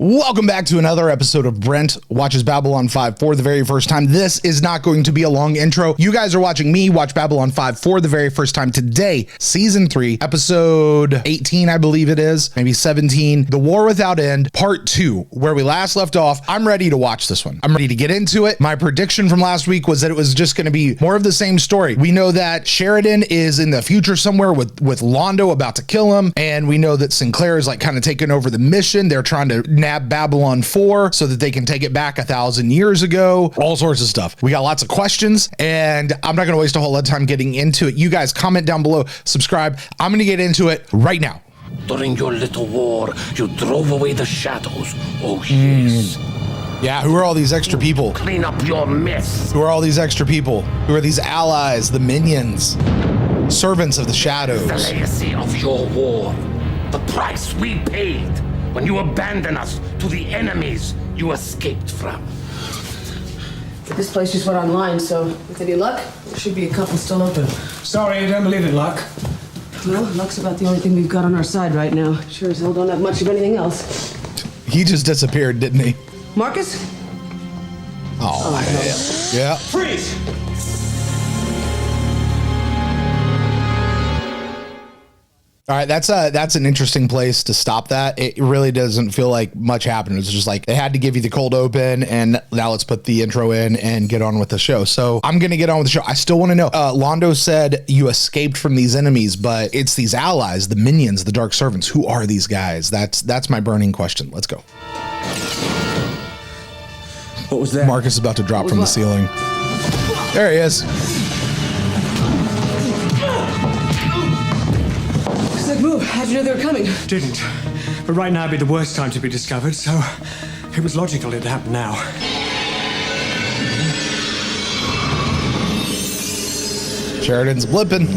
Welcome back to another episode of Brent Watches Babylon 5 for the very first time. This is not going to be a long intro. You guys are watching me watch Babylon 5 for the very first time today. Season 3, episode 18, I believe it is, maybe 17. The War Without End, part 2, where we last left off. I'm ready to watch this one. I'm ready to get into it. My prediction from last week was that it was just going to be more of the same story. We know that Sheridan is in the future somewhere with Londo about to kill him, and we know that Sinclair is like kind of taking over the mission. They're trying to nab Babylon 4 so that they can take it back 1,000 years ago, all sorts of stuff. We got lots of questions, and I'm not going to waste a whole lot of time getting into it. You guys comment down below, subscribe. I'm going to get into it right now. During your little war, you drove away the shadows. Oh, yes. Yeah, who are all these extra people? Clean up your mess. Who are all these extra people? Who are these allies, the minions, servants of the shadows? The legacy of your war. The price we paid when you abandoned us to the enemies you escaped from. This place just went online, so with any luck, there should be a couple still open. Sorry, I don't believe in luck. Well, luck's about the only thing we've got on our side right now. Sure as hell don't have much of anything else. He just disappeared, didn't he? Marcus? Oh, hell. Yeah. Freeze! All right, that's an interesting place to stop that. It really doesn't feel like much happened. It's just like they had to give you the cold open, and now let's put the intro in and get on with the show. So I'm going to get on with the show. I still want to know, Londo said you escaped from these enemies, but it's these allies, the minions, the dark servants. Who are these guys? That's my burning question. Let's go. What was that? Marcus is about to drop from the ceiling. There he is. Move. How'd you know they were coming? Didn't. But right now would be the worst time to be discovered, so it was logical it happened now. Sheridan's blipping.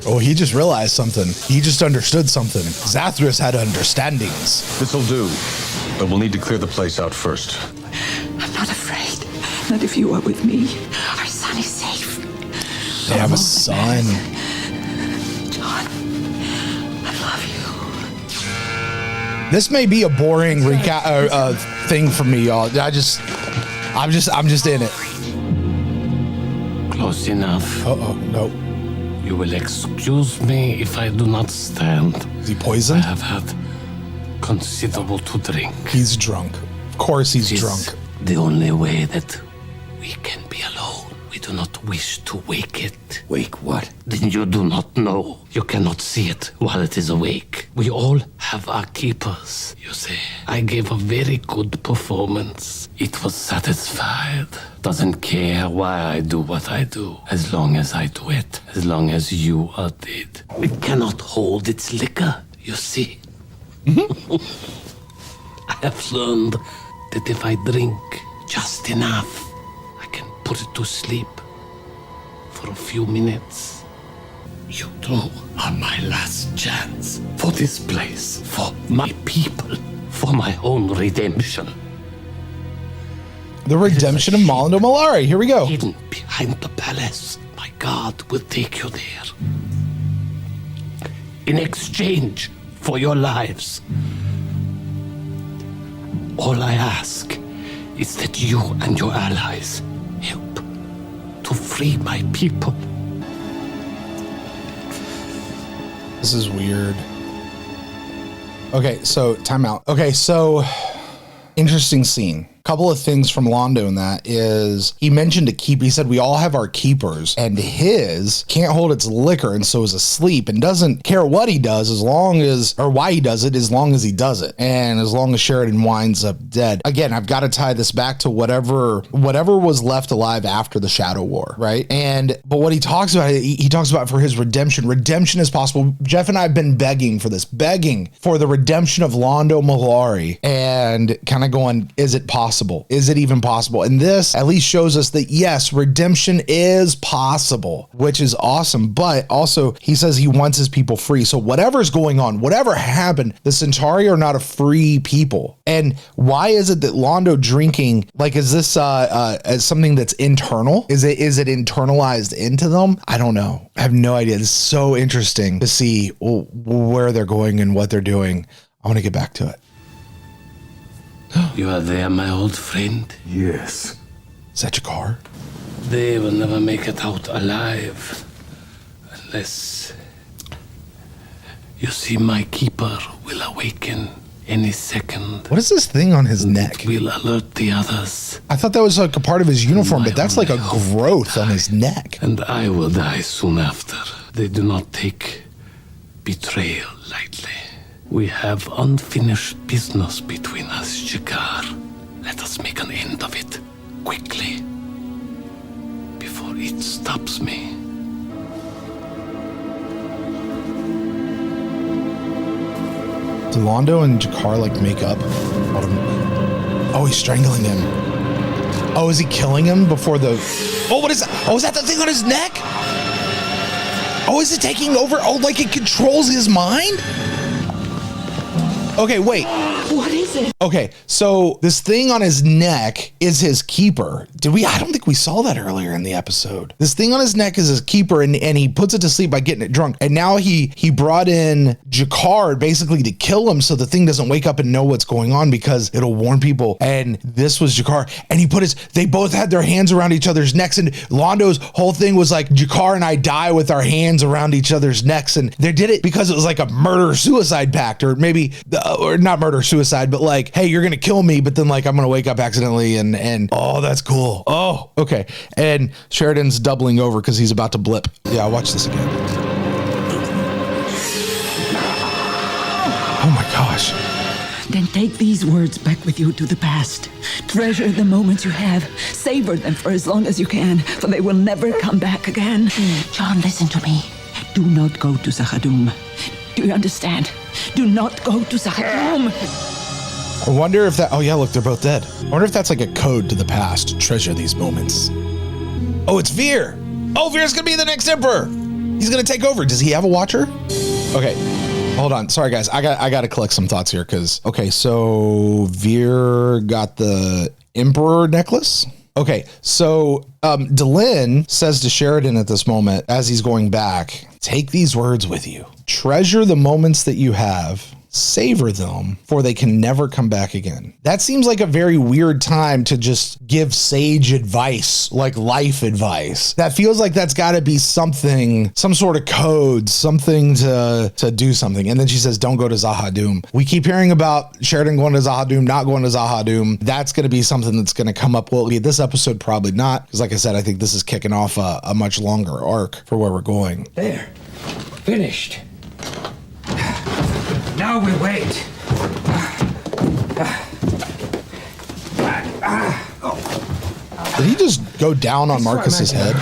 Oh, he just realized something. He just understood something. Zathras had understandings. This'll do, but we'll need to clear the place out first. I'm not afraid. Not if you are with me. Our son is safe. They have a son. John, I love you. This may be a boring thing for me, y'all. I'm just in it. Close enough. No. You will excuse me if I do not stand. Is he poisoned? I have had considerable to drink. He's drunk. Of course he's It is drunk. the only way that we can be alone. We do not wish to wake it. Wake what? Then you do not know. You cannot see it while it is awake. We all have our keepers, you see. I gave a very good performance. It was satisfied. Doesn't care why I do what I do. As long as I do it. As long as you are dead. It cannot hold its liquor, you see. I have learned that if I drink just enough, I can put it to sleep for a few minutes. You two are my last chance for this place, for my people, for my own redemption. The redemption of Londo Mollari. Here we go. Hidden behind the palace, my God will take you there. In exchange for your lives. All I ask is that you and your allies help to free my people. This is weird. Okay, so time out. Okay, so interesting scene. Couple of things from Londo in that is he mentioned a keep. He said we all have our keepers, and his can't hold its liquor and so is asleep and doesn't care what he does as long as, or why he does it, as long as he does it, and as long as Sheridan winds up dead. Again, I've got to tie this back to whatever was left alive after the Shadow War, right? But what he talks about, he talks about for his redemption. Redemption is possible. Jeff and I have been begging for this, begging for the redemption of Londo Mollari, and kind of going, is it possible? possible? Is it even possible? And this at least shows us that yes, redemption is possible, which is awesome. But also he says he wants his people free. So whatever's going on, whatever happened, the Centauri are not a free people. And why is it that Londo drinking, like, is this as something that's internal? Is it internalized into them? I don't know. I have no idea. This is so interesting to see where they're going and what they're doing. I want to get back to it. You are there, my old friend? Yes. Is that your car? They will never make it out alive. Unless... You see, my keeper will awaken any second. What is this thing on his neck? It will alert the others. I thought that was like a part of his uniform, but that's like a growth on his neck. And I will die soon after. They do not take betrayal lightly. We have unfinished business between us, Jakar. Let us make an end of it, quickly, before it stops me. Do Londo and Jakar like make up? Oh, he's strangling him. Oh, is he killing him before the... Oh, what is that? Oh, is that the thing on his neck? Oh, is it taking over? Oh, like it controls his mind? Okay, wait. What is it? Okay, so this thing on his neck is his keeper. Did we? I don't think we saw that earlier in the episode. This thing on his neck is his keeper, and he puts it to sleep by getting it drunk. And now he brought in Jakar basically to kill him so the thing doesn't wake up and know what's going on because it'll warn people. And this was Jakar. And he put they both had their hands around each other's necks. And Londo's whole thing was like, Jakar and I die with our hands around each other's necks. And they did it because it was like a murder-suicide pact, or maybe... or not murder suicide, but like, hey, you're gonna kill me, but then like I'm gonna wake up accidentally, and oh, that's cool. Oh, okay. And Sheridan's doubling over because he's about to blip. Yeah, I'll watch this again. Oh my gosh. Then take these words back with you to the past. Treasure the moments you have. Savor them for as long as you can, for they will never come back again. John, listen to me. Do not go to Zahadum. Do you understand? Do not go to Zahadum. I wonder if that... Oh yeah, look, they're both dead. I wonder if that's like a code to the past. Treasure these moments. Oh, it's Veer. Oh, Veer's gonna be the next emperor. He's gonna take over. Does he have a watcher? Okay, hold on. Sorry, guys. I got to collect some thoughts here because... Okay, so Veer got the emperor necklace. Okay, so Delenn says to Sheridan at this moment, as he's going back, take these words with you. Treasure the moments that you have. Savor them, for they can never come back again. That seems like a very weird time to just give sage advice, like life advice. That feels like that's got to be something, some sort of code, something to do something. And then she says, don't go to Zahadum. We keep hearing about Sheridan going to Zahadum, not going to Zahadum. That's going to be something that's going to come up. Well, this episode, probably not. Because like I said, I think this is kicking off a much longer arc for where we're going. There. Finished. Now we wait. Did he just go down on Marcus's head?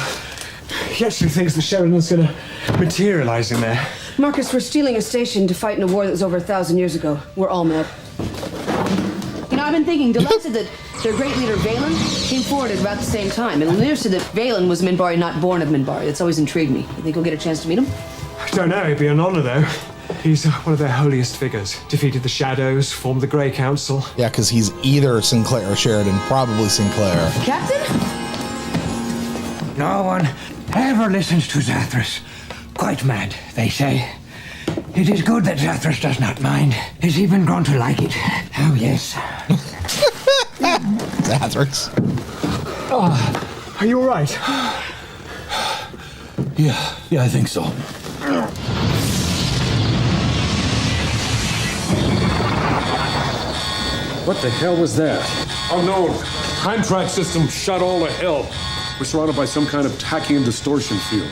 He actually thinks the Sheridan's going to materialize in there. Marcus, we're stealing a station to fight in a war that was over 1,000 years ago. We're all mad. You know, I've been thinking, Delenn said that their great leader, Valen, came forward at about the same time. And Lear said that Valen was Minbari, not born of Minbari. That's always intrigued me. You think we'll get a chance to meet him? I don't know. It'd be an honor, though. He's one of their holiest figures. Defeated the Shadows, formed the Grey Council. Yeah, because he's either Sinclair or Sheridan, probably Sinclair. Captain? No one ever listens to Zathras. Quite mad, they say. It is good that Zathras does not mind. He's even grown to like it. Oh, yes. Addryc. Oh, are you all right? Yeah, I think so. What the hell was that? Unknown. Time track system shut all to hell. We're surrounded by some kind of tachyon distortion field.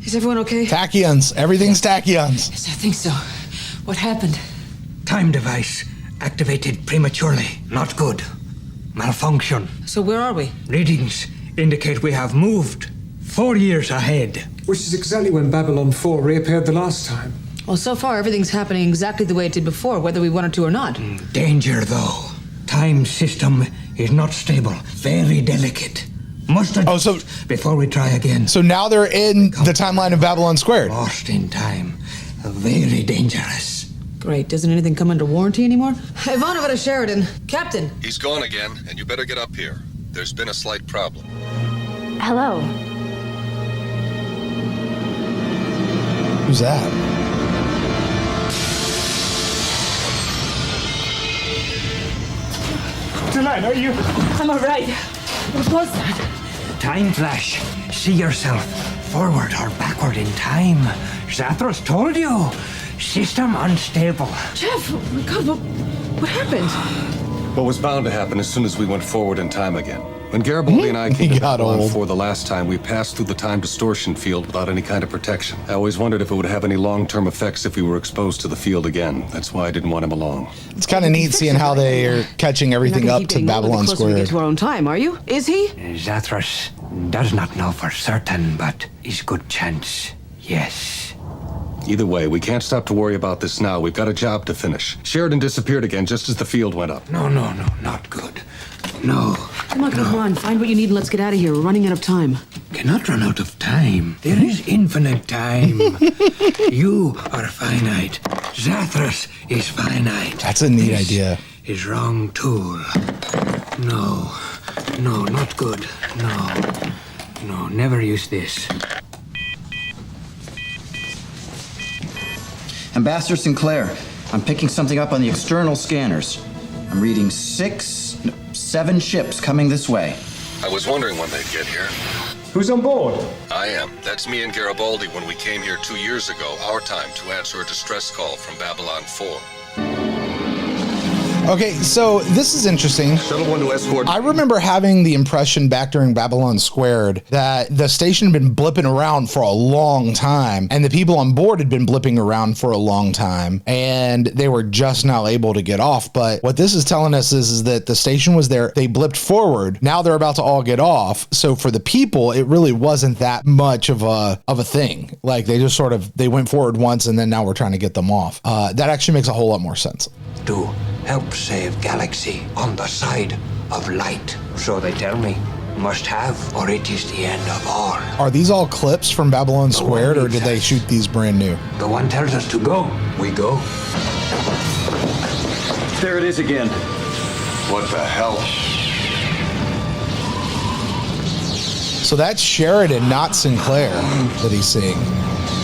Is everyone okay? Tachyons. Everything's tachyons. Yes, I think so. What happened? Time device activated prematurely. Not good. Malfunction. So where are we? Readings indicate we have moved 4 years ahead. Which is exactly when Babylon 4 reappeared the last time. Well, so far, everything's happening exactly the way it did before, whether we wanted to or not. Danger, though. Time system is not stable, very delicate. Must adjust before we try again. So now they're in the timeline of Babylon Squared. Lost in time. Very dangerous. Great. Doesn't anything come under warranty anymore? Ivanova to Sheridan. Captain. He's gone again, and you better get up here. There's been a slight problem. Hello. Who's that? Delenn, are you? I'm all right. What was that? Time flash. See yourself. Forward or backward in time. Zathras told you. System unstable. Jeff, oh my God, what happened? What was bound to happen as soon as we went forward in time again. When Garibaldi and I came to Babylon 4 the last time, we passed through the time distortion field without any kind of protection. I always wondered if it would have any long-term effects if we were exposed to the field again. That's why I didn't want him along. It's kind of neat seeing how they are catching everything up to Babylon Squared. We get to our own time, are you? Is he? Zathras does not know for certain, but is good chance. Yes. Either way, we can't stop to worry about this now. We've got a job to finish. Sheridan disappeared again just as the field went up. No, not good. No. Come on, find what you need and let's get out of here. We're running out of time. Cannot run out of time. There is infinite time. You are finite. Zathras is finite. That's a neat idea. Is wrong tool. No, not good. No, never use this. Ambassador Sinclair, I'm picking something up on the external scanners. I'm reading 7 ships coming this way. I was wondering when they'd get here. Who's on board? I am. That's me and Garibaldi when we came here 2 years ago, our time, to answer a distress call from Babylon 4. Okay, so this is interesting. Shuttle 1 to escort. I remember having the impression back during Babylon Squared that the station had been blipping around for a long time, and the people on board had been blipping around for a long time, and they were just now able to get off. But what this is telling us is that the station was there, they blipped forward, now they're about to all get off. So for the people, it really wasn't that much of a thing. Like they just they went forward once, and then now we're trying to get them off. That actually makes a whole lot more sense. To help save galaxy on the side of light. So they tell me. Must have, or it is the end of all. Are these all clips from Babylon Squared, or did they shoot these brand new? The one tells us to go. We go. There it is again. What the hell? So that's Sheridan, not Sinclair, that he's seeing.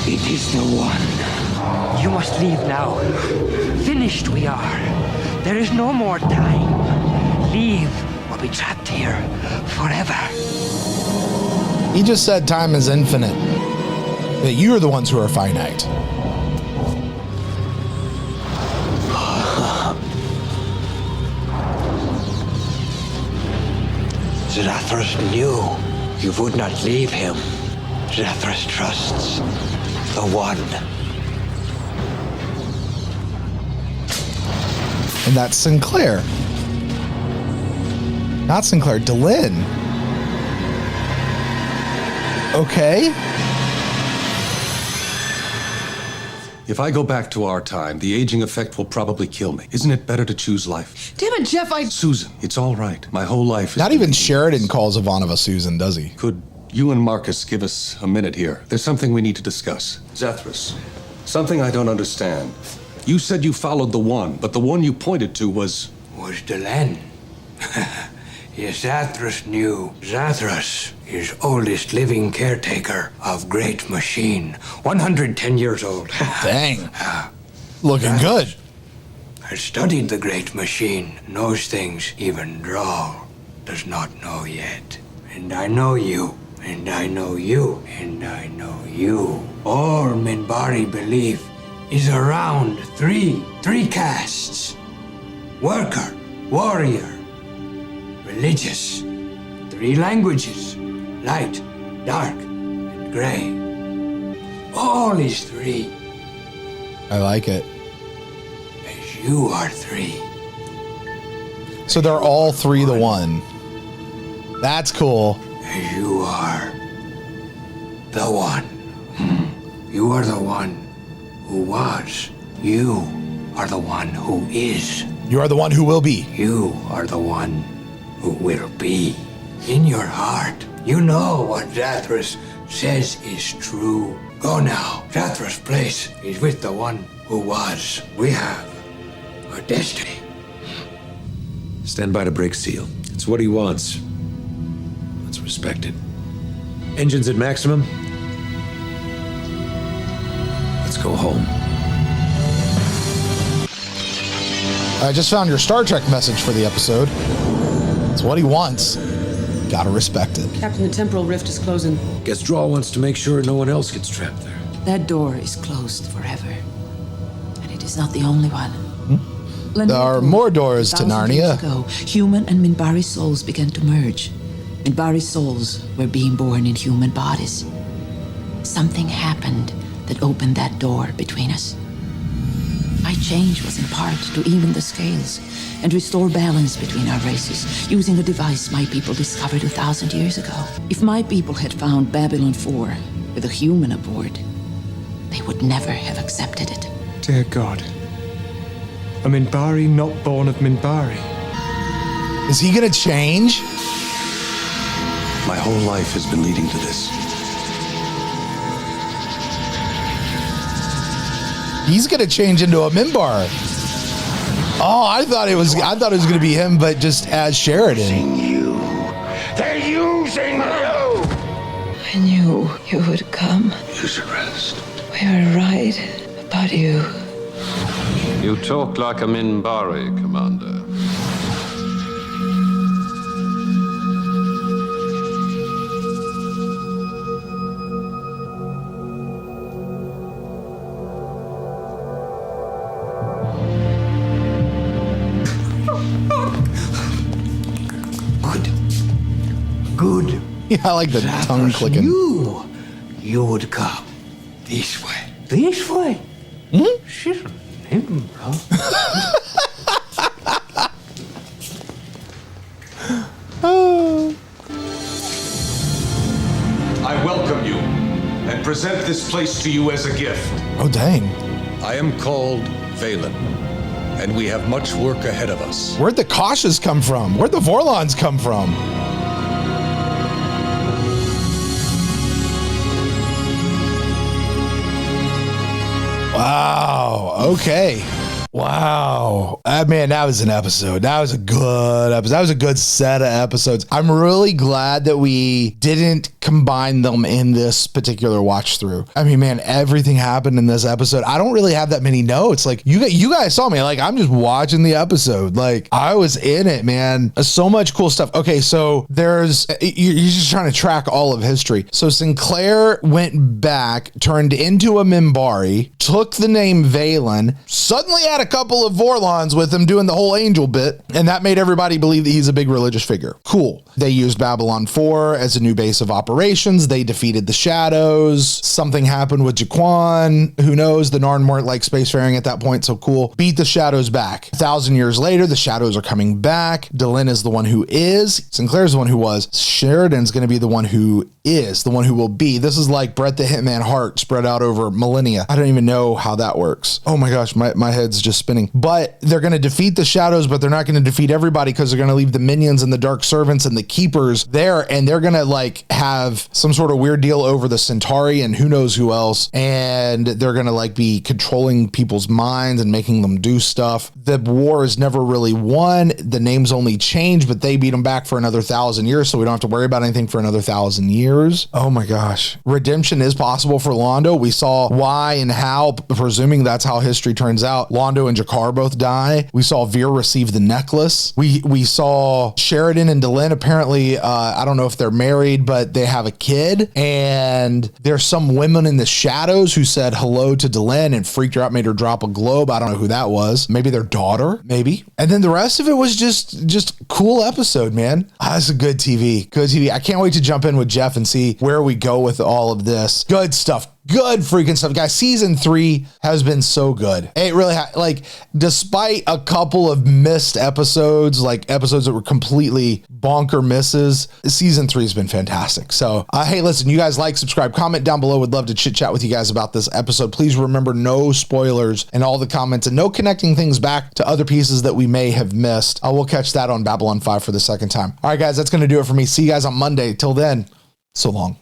It is the one. You must leave now. Finished we are. There is no more time. Leave or be trapped here forever. He just said time is infinite. That you are the ones who are finite. Zathras knew you would not leave him. Zathras trusts the one. And that's Sinclair. Not Sinclair, Delenn. Okay. If I go back to our time, the aging effect will probably kill me. Isn't it better to choose life? Damn it, Jeff, Susan, it's all right. My whole life is... Not even Sheridan calls Ivanova Susan, does he? Could you and Marcus give us a minute here? There's something we need to discuss. Zathras, something I don't understand. You said you followed the one, but the one you pointed to was Delenn. Yes, Zathras knew. Zathras is oldest living caretaker of Great Machine. 110 years old. Dang. Looking good. Has studied the Great Machine. Knows things even Drawl does not know yet. And I know you. And I know you. And I know you. All Minbari belief is around three castes. Worker, warrior, religious. 3 languages, light, dark, and gray. All is 3. I like it. As you are 3. So they're all 3 the one. That's cool. As you are the one. You are the one who was. You are the one who is. You are the one who will be. You are the one who will be. In your heart, you know what Zathras says is true. Go now. Zathras' place is with the one who was. We have a destiny. Stand by to break seal. It's what he wants. Let's respect it. Engines at maximum. Let's go home. I just found your Star Trek message for the episode. It's what he wants. Gotta respect it. Captain, the temporal rift is closing. Guess Draw wants to make sure no one else gets trapped there. That door is closed forever. And it is not the only one. There are more doors to Narnia. Years ago, human and Minbari souls began to merge. Minbari souls were being born in human bodies. Something happened that opened that door between us. My change was in part to even the scales and restore balance between our races, using a device my people discovered 1,000 years ago. If my people had found Babylon 4 with a human aboard, they would never have accepted it. Dear God. A Minbari not born of Minbari. Is he gonna change? My whole life has been leading to this. He's gonna change into a Minbar. Oh, I thought it was gonna be him, but just as Sheridan. They're using you! I knew you would come. You should rest. We were right about you. You talk like a Minbari, Commander. Good. Yeah, I like the Zathras tongue clicking. knew you would come. This way. This way? She's a name, bro. I welcome you and present this place to you as a gift. Oh, dang. I am called Valen, and we have much work ahead of us. Where'd the Kashas come from? Where'd the Vorlons come from? Wow. Okay. Wow. Man, that was an episode. That was a good episode. That was a good set of episodes. I'm really glad that we didn't combine them in this particular watch through. I mean, man, everything happened in this episode. I don't really have that many notes. Like you guys saw me, like I'm just watching the episode. Like I was in it, man. So much cool stuff. Okay. So you're just trying to track all of history. So Sinclair went back, turned into a Minbari, took the name Valen, suddenly had a couple of Vorlons with him doing the whole angel bit, and that made everybody believe that he's a big religious figure. Cool. They used Babylon 4 as a new base of operations. They defeated the Shadows. Something happened with Jaquan. Who knows? The Narn weren't like spacefaring at that point, so cool. Beat the Shadows back. 1,000 years later, the Shadows are coming back. Delenn is the one who is. Sinclair's the one who was. Sheridan's going to be the one who is, the one who will be. This is like Bret the Hitman Hart spread out over millennia. I don't even know how that works. Oh my gosh, my head's just spinning. But they're going to defeat the Shadows, but they're not going to defeat everybody because they're going to leave the minions and the Dark Servants and the Keepers there, and they're going to like have some sort of weird deal over the Centauri and who knows who else, and they're going to like be controlling people's minds and making them do stuff. The war is never really won. The names only change, but they beat them back for another 1,000 years, so we don't have to worry about anything for another 1,000 years. Oh my gosh. Redemption is possible for Londo. We saw why and how, presuming that's how history turns out. Londo and Jakar both die. We saw Veer receive the necklace. We saw Sheridan and Delenn apparently, I don't know if they're married, but they have a kid, and there's some women in the Shadows who said hello to Delenn and freaked her out, made her drop a globe. I don't know who that was. Maybe their daughter, maybe. And then the rest of it was just cool episode, man. That's a good TV. Good TV. I can't wait to jump in with Jeff and see where we go with all of this. Good stuff. Good freaking stuff, guys. Season 3 has been so good. It really, like, despite a couple of missed episodes, like episodes that were completely bonker misses, season 3 has been fantastic. So, hey, listen, you guys like, subscribe, comment down below. Would love to chit chat with you guys about this episode. Please remember, no spoilers in all the comments and no connecting things back to other pieces that we may have missed. We'll catch that on Babylon 5 for the second time. All right, guys, that's going to do it for me. See you guys on Monday. Till then, so long.